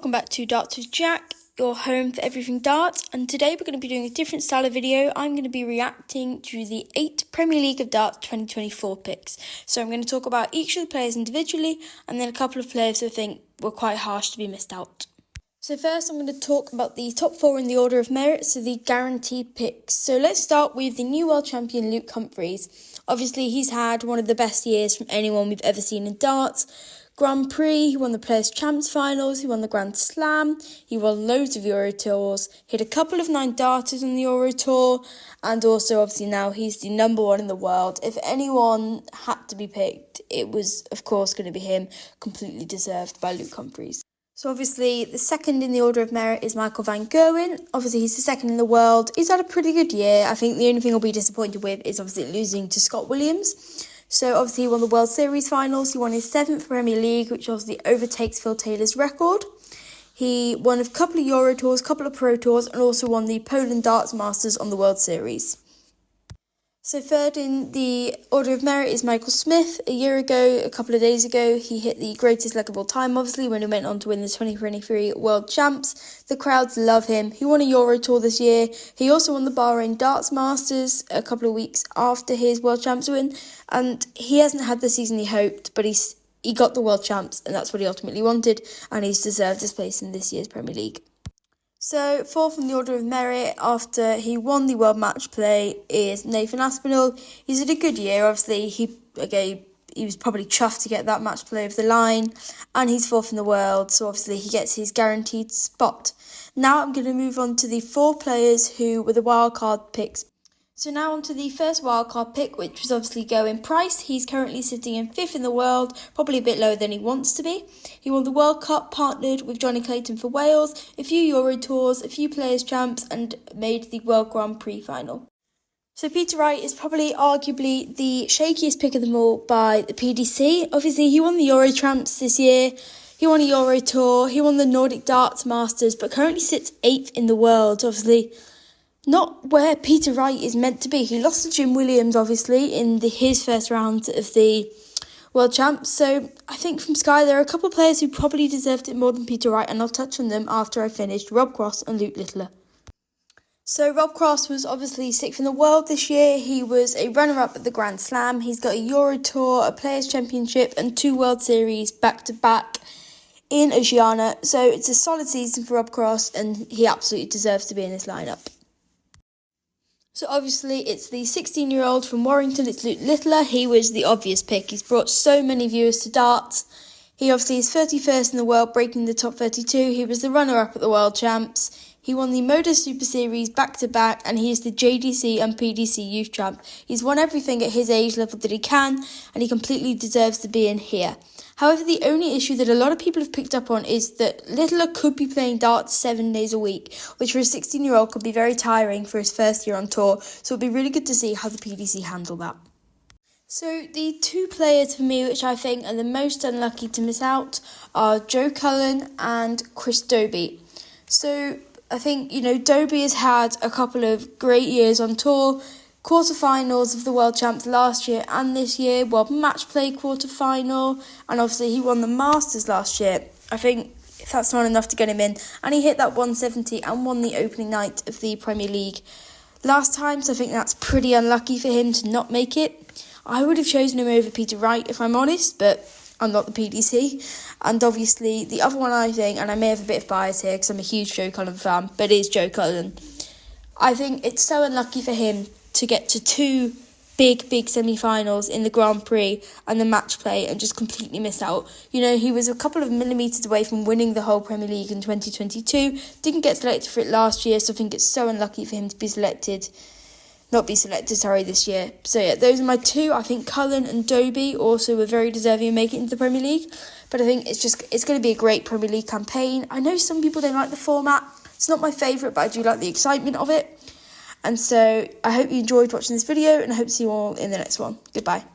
welcome back to Darts with Jack, your home for everything darts, and today we're going to be doing a different style of video. I'm going to be reacting to the 8 Premier League of Darts 2024 picks. So I'm going to talk about each of the players individually, and then a couple of players who I think were quite harsh to be missed out. So first I'm going to talk about the top 4 in the order of merit, so the guaranteed picks. So let's start with the new world champion Luke Humphries. Obviously he's had one of the best years from anyone we've ever seen in darts. Grand Prix, he won the Players' Champs finals, he won the Grand Slam, he won loads of Euro Tours, he had a couple of 9 darters on the Euro Tour, and also obviously now he's the number 1 in the world. If anyone had to be picked, it was of course going to be him, completely deserved by Luke Humphries. So obviously the second in the order of merit is Michael van Gerwen. Obviously he's the second in the world. He's had a pretty good year. I think the only thing I'll be disappointed with is obviously losing to Scott Williams. So obviously he won the World Series finals, he won his 7th Premier League, which obviously overtakes Phil Taylor's record. He won a couple of Euro Tours, a couple of Pro Tours, and also won the Poland Darts Masters on the World Series. So third in the order of merit is Michael Smith. A couple of days ago, he hit the greatest leg of all time, obviously, when he went on to win the 2023 World Champs. The crowds love him. He won a Euro Tour this year. He also won the Bahrain Darts Masters a couple of weeks after his World Champs win. And he hasn't had the season he hoped, but he got the World Champs, and that's what he ultimately wanted, and he's deserved his place in this year's Premier League. So, fourth in the order of merit after he won the World Match Play is Nathan Aspinall. He's had a good year, obviously. He was probably chuffed to get that match play over the line, and he's 4th in the world, so obviously he gets his guaranteed spot. Now I'm going to move on to the 4 players who were the wildcard picks. So now on to the first wildcard pick, which was obviously Gwyn Price. He's currently sitting in 5th in the world, probably a bit lower than he wants to be. He won the World Cup, partnered with Johnny Clayton for Wales, a few Euro Tours, a few Players' Champs, and made the World Grand Prix final. So Peter Wright is probably arguably the shakiest pick of them all by the PDC. Obviously he won the Euro Champs this year, he won a Euro Tour, he won the Nordic Darts Masters, but currently sits 8th in the world, obviously. Not where Peter Wright is meant to be. He lost to Jim Williams, obviously, in his first round of the World Champs. So I think from Sky, there are a couple of players who probably deserved it more than Peter Wright, and I'll touch on them after I finished Rob Cross and Lukeller. So Rob Cross was obviously 6th in the world this year. He was a runner-up at the Grand Slam. He's got a Euro Tour, a Players' Championship, and 2 World Series back-to-back in Oceania. So it's a solid season for Rob Cross, and he absolutely deserves to be in this lineup. So obviously it's the 16-year-old from Warrington, it's Lukeller. He was the obvious pick. He's brought so many viewers to darts. He obviously is 31st in the world, breaking the top 32. He was the runner-up at the World Champs. He won the Moda Super Series back-to-back, and he is the JDC and PDC Youth Champ. He's won everything at his age level that he can, and he completely deserves to be in here. However, the only issue that a lot of people have picked up on is that Lukeller could be playing darts 7 days a week, which for a 16-year-old could be very tiring for his first year on tour, so it'll be really good to see how the PDC handle that. So the 2 players for me which I think are the most unlucky to miss out are Joe Cullen and Chris Dobey. So I think, Dobey has had a couple of great years on tour, quarterfinals of the World Champs last year and this year, World Match Play quarterfinal, and obviously he won the Masters last year. I think that's not enough to get him in, and he hit that 170 and won the opening night of the Premier League last time, so I think that's pretty unlucky for him to not make it. I would have chosen him over Peter Wright if I'm honest, but I'm not the PDC. And obviously the other one I think, and I may have a bit of bias here because I'm a huge Joe Cullen fan, but it is Joe Cullen. I think it's so unlucky for him to get to 2 big semi-finals in the Grand Prix and the match play and just completely miss out. He was a couple of millimetres away from winning the whole Premier League in 2022. Didn't get selected for it last year, so I think it's so unlucky for him to this year. So yeah, those are my 2. I think Cullen and Dobey also were very deserving of making it into the Premier League. But I think it's going to be a great Premier League campaign. I know some people don't like the format. It's not my favourite, but I do like the excitement of it. And so I hope you enjoyed watching this video, and I hope to see you all in the next one. Goodbye.